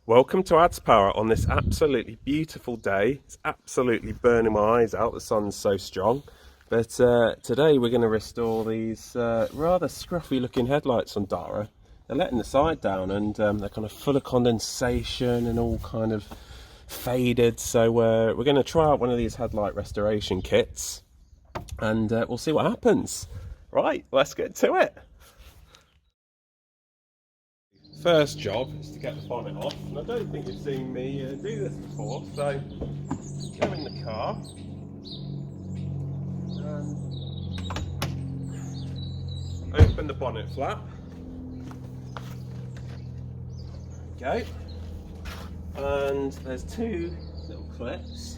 Welcome to Ads Power on this absolutely beautiful day. It's absolutely burning my eyes out, the sun's so strong. But today we're going to restore these rather scruffy looking headlights on Dara. They're letting the side down and they're kind of full of condensation and all kind of faded. So we're going to try out one of these headlight restoration kits and we'll see what happens. Right, let's get to it. First job is to get the bonnet off, and I don't think you've seen me do this before, so go in the car and open the bonnet flap. There we go. And there's two little clips,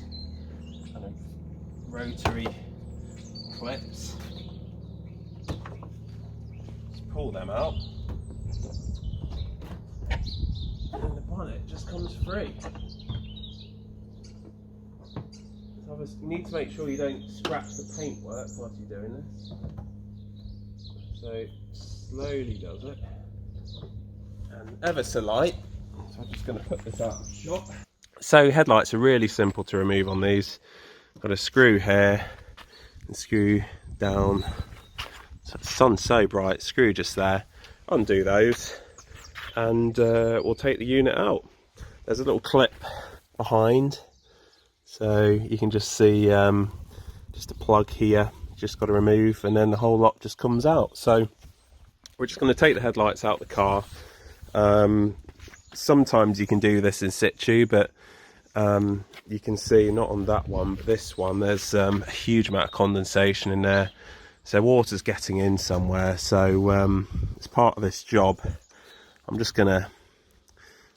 kind of rotary clips. Just pull them out. And the bonnet just comes free. So you need to make sure you don't scratch the paintwork whilst you're doing this. So slowly does it, and ever so light. So I'm just going to put this out of shot. So headlights are really simple to remove on these. Got a screw here and screw down. So the sun's so bright, screw just there. Undo those. And we'll take the unit out. There's a little clip behind, so you can just see just a plug here, just got to remove, and then the whole lot just comes out. So we're just going to take the headlights out of the car. Sometimes you can do this in situ, but you can see, not on that one, but this one, there's a huge amount of condensation in there, so water's getting in somewhere. So as part of this job, I'm just gonna,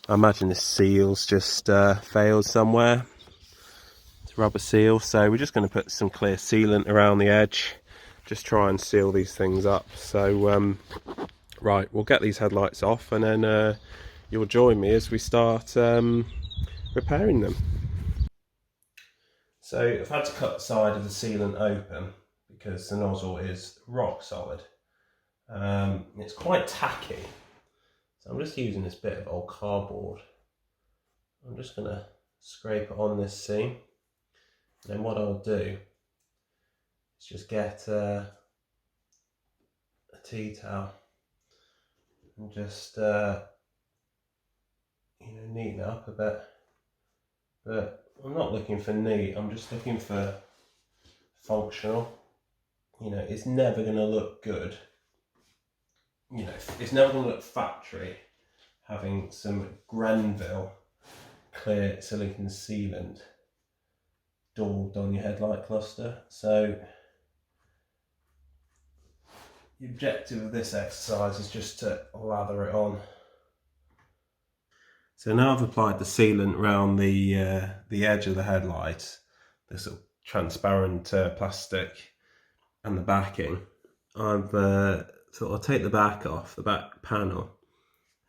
I imagine this seal's just failed somewhere. It's a rubber seal, so we're just gonna put some clear sealant around the edge, just try and seal these things up. So right, we'll get these headlights off, and then you'll join me as we start repairing them. So I've had to cut the side of the sealant open because the nozzle is rock solid. It's quite tacky. So I'm just using this bit of old cardboard. I'm just going to scrape it on this seam. And then what I'll do is just get a tea towel and just neaten it up a bit. But I'm not looking for neat, I'm just looking for functional. It's never going to look good. It's never going to look factory having some Grenville clear silicon sealant daubed on your headlight cluster. So the objective of this exercise is just to lather it on. So now I've applied the sealant around the edge of the headlight, the sort of transparent plastic, and the backing. So I'll take the back off, the back panel,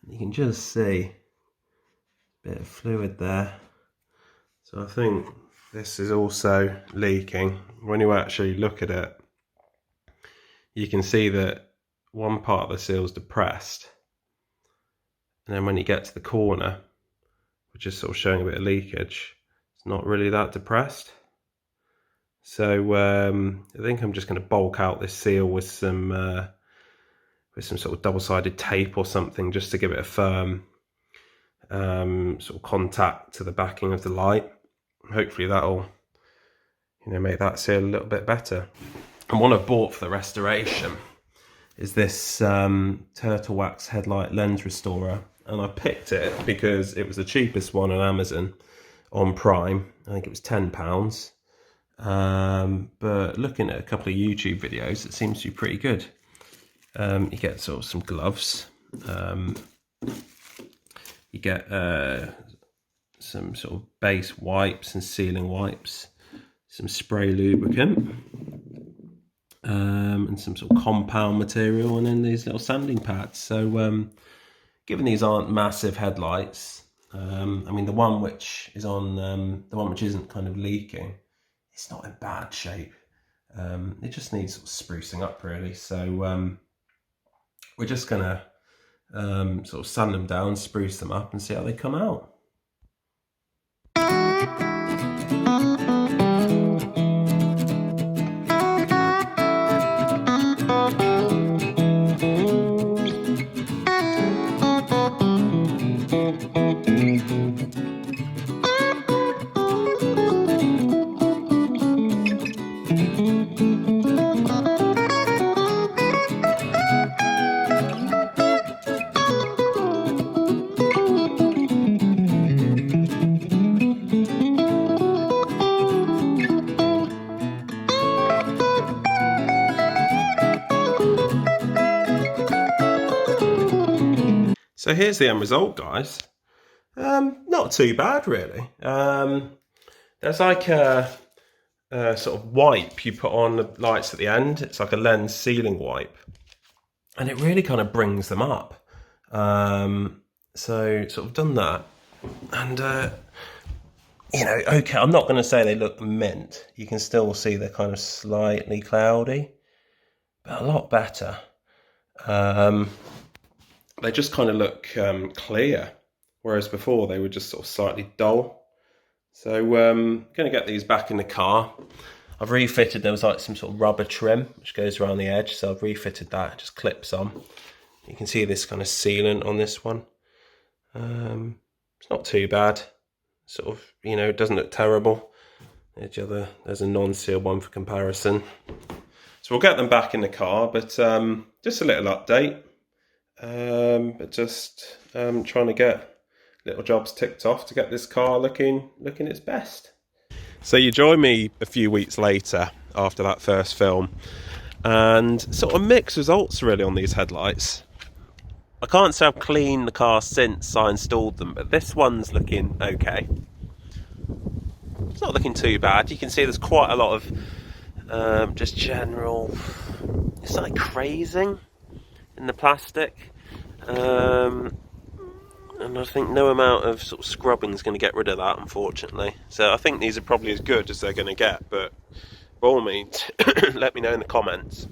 and you can just see a bit of fluid there. So I think this is also leaking. When you actually look at it, you can see that one part of the seal is depressed, and then when you get to the corner, which is sort of showing a bit of leakage, it's not really that depressed. So I think I'm just going to bulk out this seal with some sort of double-sided tape or something, just to give it a firm sort of contact to the backing of the light. Hopefully that'll make that seal a little bit better. And what I've bought for the restoration is this turtle wax headlight lens restorer, and I picked it because it was the cheapest one on Amazon on Prime. I think it was £10. But looking at a couple of YouTube videos, it seems to be pretty good. You get sort of some gloves, you get some sort of base wipes and sealing wipes, some spray lubricant, and some sort of compound material, and then these little sanding pads. So given these aren't massive headlights, I mean the one which is on, the one which isn't kind of leaking, it's not in bad shape. It just needs sort of sprucing up really. So we're just gonna sort of sand them down, spruce them up, and see how they come out. So here's the end result, guys. Not too bad, really. There's like a sort of wipe you put on the lights at the end. It's like a lens sealing wipe, and it really kind of brings them up. So sort of done that, and you know, okay, I'm not going to say they look mint. You can still see they're kind of slightly cloudy, but a lot better. They just kind of look clear, whereas before they were just sort of slightly dull. So I'm going to get these back in the car. I've refitted, there was like some sort of rubber trim which goes around the edge, so I've refitted that, it just clips on. You can see this kind of sealant on this one. It's not too bad, sort of, you know, it doesn't look terrible. There's a non-seal one for comparison. So we'll get them back in the car, but just a little update. But just trying to get little jobs ticked off to get this car looking its best. So you join me a few weeks later after that first film, and sort of mixed results really on these headlights. I can't say I've cleaned the car since I installed them, but this one's looking okay. It's not looking too bad. You can see there's quite a lot of just general, it's like crazing in the plastic, and I think no amount of sort of scrubbing is going to get rid of that, unfortunately. So I think these are probably as good as they're going to get, but by all means let me know in the comments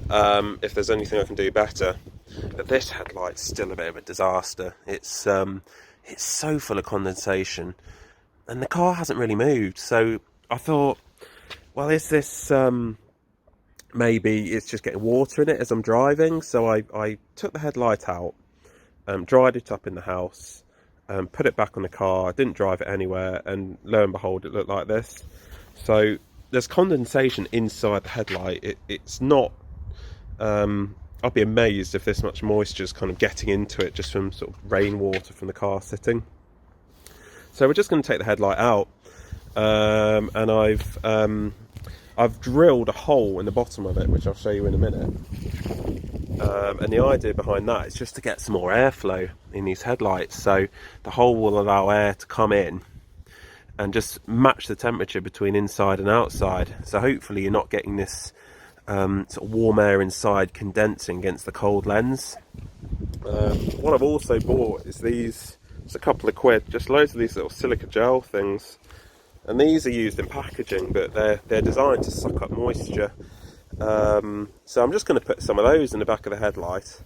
if there's anything I can do better. But this headlight's still a bit of a disaster. It's so full of condensation, and the car hasn't really moved. So I thought, well, is this maybe it's just getting water in it as I'm driving? So I took the headlight out, dried it up in the house, put it back on the car. I didn't drive it anywhere, and lo and behold, it looked like this. So there's condensation inside the headlight. It's not. I'd be amazed if this much moisture is kind of getting into it just from sort of rainwater from the car sitting. So we're just going to take the headlight out, and I've drilled a hole in the bottom of it, which I'll show you in a minute. And the idea behind that is just to get some more airflow in these headlights. So the hole will allow air to come in and just match the temperature between inside and outside. So hopefully you're not getting this sort of warm air inside condensing against the cold lens. What I've also bought is these, it's a couple of quid, just loads of these little silica gel things. And these are used in packaging, but they're designed to suck up moisture. So I'm just going to put some of those in the back of the headlight,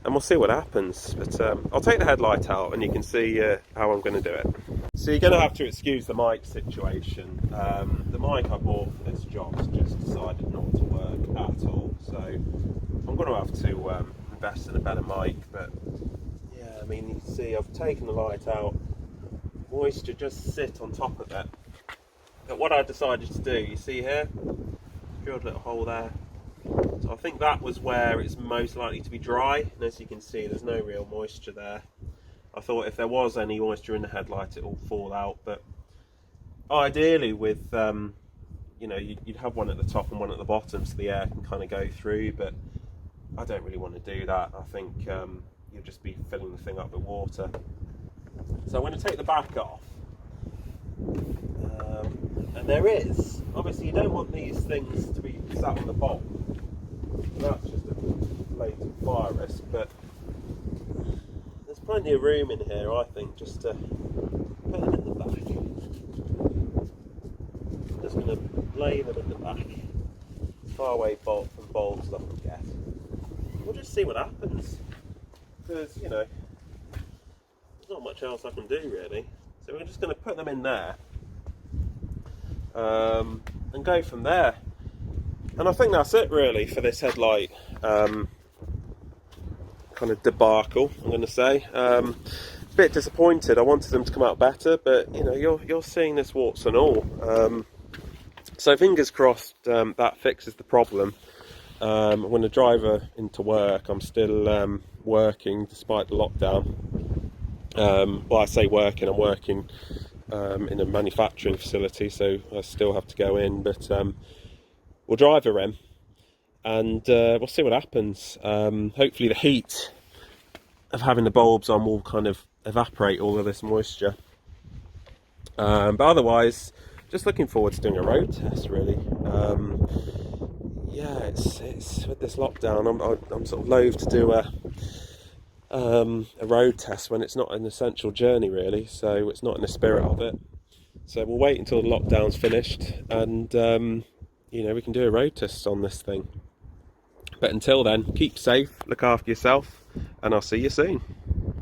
and we'll see what happens. But I'll take the headlight out, and you can see how I'm going to do it. So you're going to have to excuse the mic situation. The mic I bought for this job's just decided not to work at all. So I'm going to have to invest in a better mic. But yeah, I mean, you can see I've taken the light out. Moisture just sit on top of it. But what I decided to do, you see here, drilled a little hole there. So I think that was where it's most likely to be dry. And as you can see, there's no real moisture there. I thought if there was any moisture in the headlight, it will fall out. But ideally, with you know, you'd have one at the top and one at the bottom, so the air can kind of go through. But I don't really want to do that. I think you'll just be filling the thing up with water. So I'm going to take the back off. And there is, obviously you don't want these things to be sat on the bolt. That's just a blatant fire risk, but there's plenty of room in here, I think, just to put them in the back. I'm just going to lay them in the back, far away bolt from bolts that I can get. We'll just see what happens. because, you know, there's not much else I can do really. So we're just going to put them in there and go from there. And I think that's it really for this headlight kind of debacle, I'm going to say. Bit disappointed. I wanted them to come out better, but you know, you're seeing this warts and all. So fingers crossed that fixes the problem. When I drive into work, I'm still working despite the lockdown. Well, I say working, I'm working in a manufacturing facility, so I still have to go in, but we'll drive a rem and we'll see what happens. Hopefully the heat of having the bulbs on will kind of evaporate all of this moisture. But otherwise, just looking forward to doing a road test really. Yeah, it's with this lockdown, I'm sort of loath to do a road test when it's not an essential journey really, so it's not in the spirit of it. So we'll wait until the lockdown's finished and you know, we can do a road test on this thing. But until then, keep safe, look after yourself, and I'll see you soon.